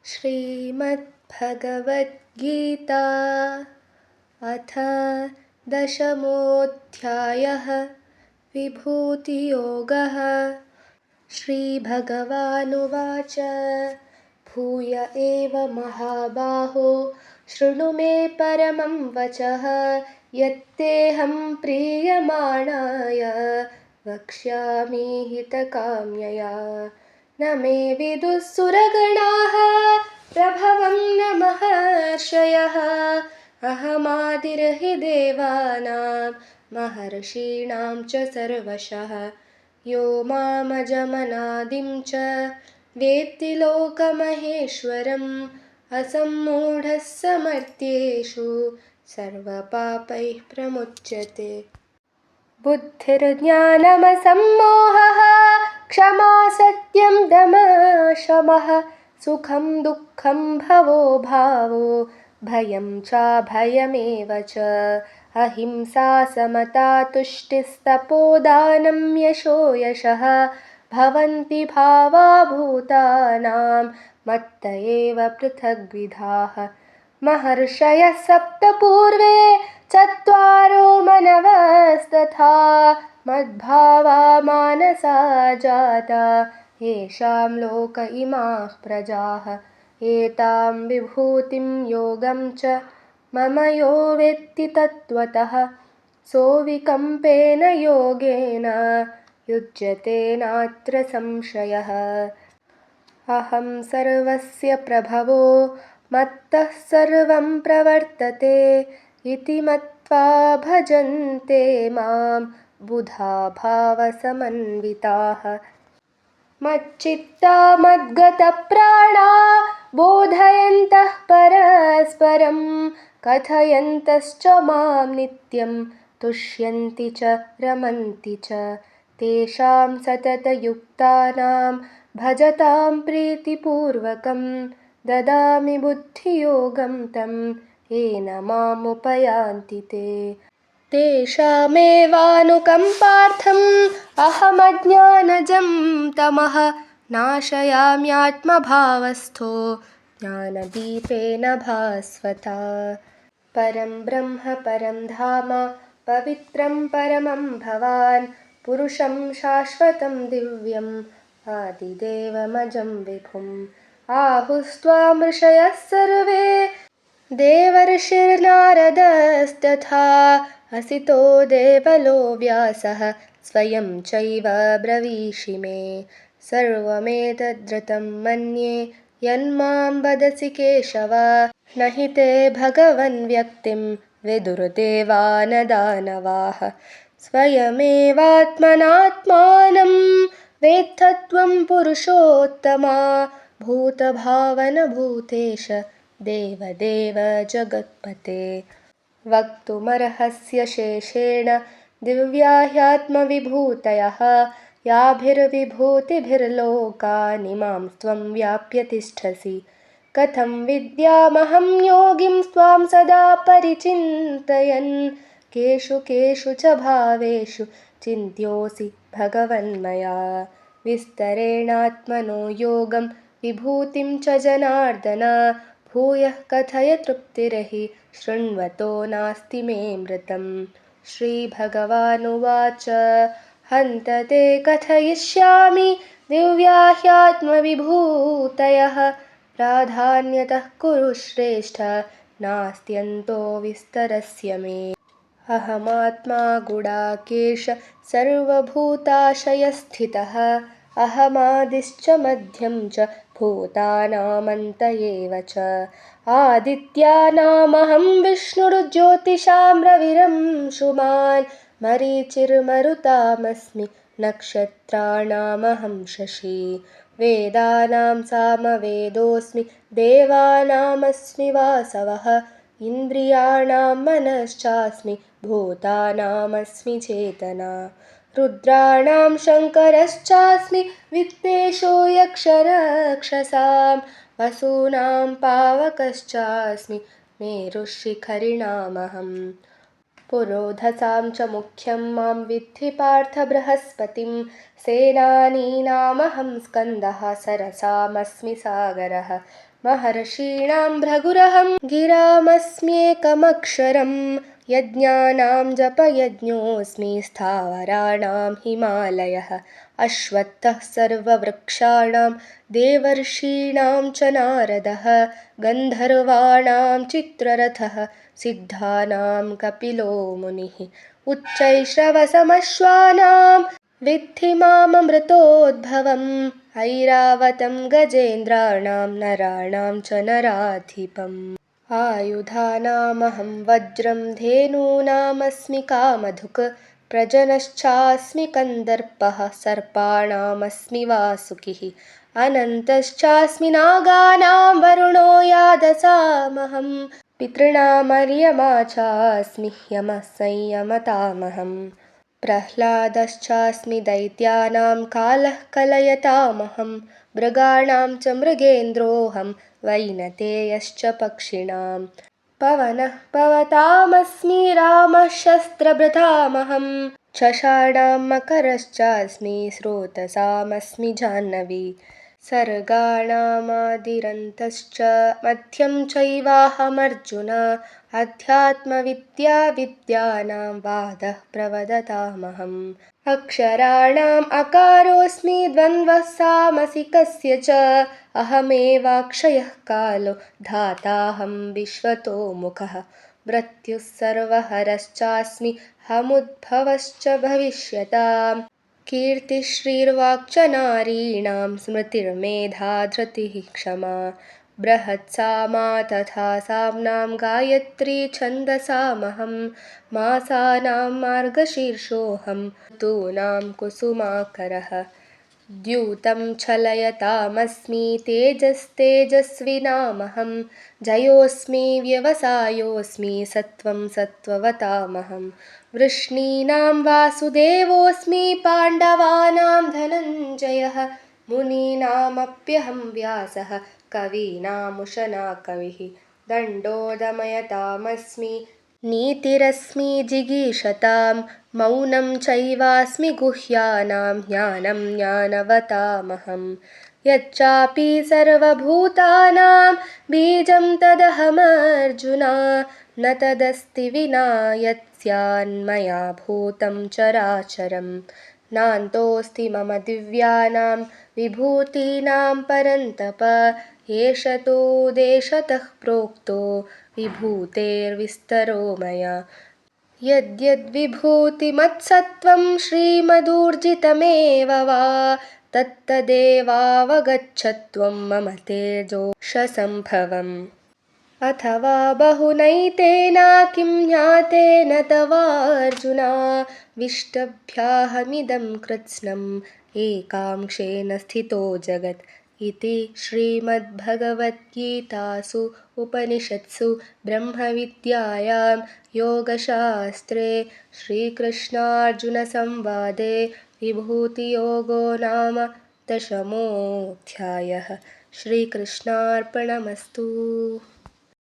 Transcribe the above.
श्रीमद्भगवद्गीता अथ दशमोऽध्यायः विभूतियोगः। श्रीभगवानुवाच भूय एव महाबाहो शृणु मे परमं वचः यत्तेऽहं प्रीयमाणाय वक्ष्यामि हितकाम्यया। न मे विदुः सुरगणाः प्रभवं न महर्षयः अहमादिर्हि देवानां महर्षीणां च सर्वशः। यो मामजमनादिं च वेत्ति लोकमहेश्वरम् असम्मूढः समर्थ्येषु सर्वपापैः प्रमुच्यते। बुद्धिर्ज्ञानमसम्मोहः क्षमा सत्यं दमः शमः सुखं दुःखं भवो भावो भयं चाभयमेव च अहिंसा समता तुष्टिस्तपोदानं यशो यशः भवन्ति भावा भूतानां मत्त एव पृथग्विधाः। महर्षयः सप्त पूर्वे चत्वारो मनवस्तथा मद्भावा मानसा जाता येषां लोक इमाः प्रजाः। एतां विभूतिं योगं च मम यो वेत्ति तत्त्वतः सोऽविकम्पेन योगेन युज्यते नात्र संशयः। अहं सर्वस्य प्रभवो मत्तः सर्वं प्रवर्तते इति मत्वा भजन्ते मां बुधा भावसमन्विताः। मच्चित्ता मद्गतप्राणा बोधयन्तः परस्परं कथयन्तश्च मां नित्यं तुष्यन्ति च रमन्ति च। तेषां सततयुक्तानां भजतां प्रीतिपूर्वकं ददामि बुद्धियोगं तं येन मामुपयान्ति ते। तेषामेवानुकम्पार्थम् अहमज्ञानजं तमः नाशयाम्यात्मभावस्थो ज्ञानदीपेन भास्वता। परं ब्रह्म परं धाम पवित्रं परमं भवान् पुरुषं शाश्वतं दिव्यम् आदिदेवमजं विभुम् आहुस्त्वां ऋषयः सर्वे देवर्षिर्नारदस्तथा असितो देवलो व्यासः स्वयं चैव ब्रवीषि मे। सर्वमेतद्रुतं मन्ये यन्मां वदसि केशव न हि ते भगवन् व्यक्तिं विदुर्देवानदानवाः। स्वयमेवात्मनात्मानं वेत्थत्वं पुरुषोत्तमा भूतभावनभूतेश देवदेव जगत्पते। वक्तुमर्हस्य शेषेण दिव्या ह्यात्मविभूतयः याभिर्विभूतिभिर्लोकान् इमां त्वं व्याप्य तिष्ठसि। कथं विद्यामहं योगिं त्वां सदा परिचिन्तयन् केषु केषु च भावेषु चिन्त्योऽसि भगवन्मया। विस्तरेणात्मनो योगं विभूतिं च जनार्दन भूयः कथय तृप्तिर्हि शृण्वतो नास्ति मे मृतम्। श्रीभगवानुवाच हन्त ते कथयिष्यामि दिव्या ह्यात्मविभूतयः प्राधान्यतः कुरु श्रेष्ठ नास्त्यन्तो विस्तरस्य मे। अहमात्मा गुडाकेश सर्वभूताशयस्थितः अहमादिश्च मध्यं च भूतानामन्त एव च। आदित्यानामहं विष्णुर्ज्योतिषां रविरंशुमान् मरीचिर्मरुतामस्मि नक्षत्राणामहं शशी। वेदानां सामवेदोऽस्मि देवानामस्मि वासवः इन्द्रियाणां मनश्चास्मि भूतानामस्मि चेतना। रुद्राणां शङ्करश्चास्मि वित्तेषो यक्षरक्षसां वसूनां पावकश्चास्मि मेरुशिखरिणामहं। पुरोधसां च मुख्यं मां विद्धि पार्थ बृहस्पतिं सेनानीनामहं स्कन्दः सरसामस्मि सागरः महर्षीणां भृगुरहं गिरामस्म्येकमक्षरं यज्ञानां जपयज्ञोऽस्मि स्थावराणां हिमालयः अश्वत्थः सर्ववृक्षाणां देवर्षीणां च नारदः गन्धर्वाणां चित्ररथः सिद्धानां कपिलो मुनिः उच्चैश्रवसमश्वानां विद्धि माममृतोद्भवम् ऐरावतं गजेन्द्राणां नराणां च नराधिपम् आयुधानामहं वज्रं धेनूनामस्मि कामधुक् प्रजनश्चास्मि कन्दर्पः सर्पाणामस्मि वासुकिः अनन्तश्चास्मि नागानां वरुणो यादसामहं पितॄणामर्यमा चास्मि यमः संयमतामहम् प्रह्लादश्चास्मि दैत्यानां कालः कलयतामहं मृगाणां च मृगेन्द्रोऽहं वैनतेयश्च पक्षिणां पवनः पवतामस्मि रामः शस्त्रभृतामहं शशाणां मकरश्चास्मि स्रोतसामस्मि जाह्नवी सर्गाणामादिरन्तश्च मध्यं चैवाहमर्जुन अध्यात्मविद्याविद्यानां वादः प्रवदतामहम् अक्षराणाम् अकारोऽस्मि द्वन्द्वः सामसिकस्य च अहमेवाक्षयः कालो धाताहं विश्वतोमुखः मृत्युः सर्वहरश्चास्मि हमुद्भवश्च भविष्यताम् कीर्तिश्रीर्वाक्च नारीणां स्मृतिर्मेधा धृतिः क्षमा बृहत्सामा तथा साम्नां गायत्री छन्दसामहं मासानां मार्गशीर्षोऽहं ऋतूनां कुसुमाकरः द्यूतं छलयतामस्मि तेजस्तेजस्विनामहं जयोऽस्मि व्यवसायोऽस्मि सत्त्वं सत्त्ववतामहं वृष्णीनां वासुदेवोऽस्मि पाण्डवानां धनञ्जयः मुनीनामप्यहं व्यासः कवीनामुशना कविः दण्डो दमयतामस्मि नीतिरस्मि जिगीषतां मौनं चैवास्मि गुह्यानां ज्ञानं ज्ञानवतामहं यच्चापि सर्वभूतानां बीजं तदहमर्जुन न तदस्ति विना यत्स्यान्मया भूतं चराचरं नान्तोऽस्ति मम दिव्यानां विभूतीनां परन्तप एष तो देशतः प्रोक्तो विभूतेर्विस्तरो मया यद्यद्विभूतिमत्सत्त्वं श्रीमदूर्जितमेव वा तत्तदेवावगच्छत्वं मम तेजोषसम्भवम् अथवा बहुनैतेन किं ज्ञातेन तवार्जुन विष्टभ्याहमिदं कृत्स्नम् एकांशेन स्थितो जगत् इति श्रीमद्भगवद्गीतासु उपनिषत्सु ब्रह्मविद्यायां योगशास्त्रे श्रीकृष्णार्जुनसंवादे विभूतियोगो नाम 10मोऽध्यायः। श्रीकृष्णार्पणमस्तु।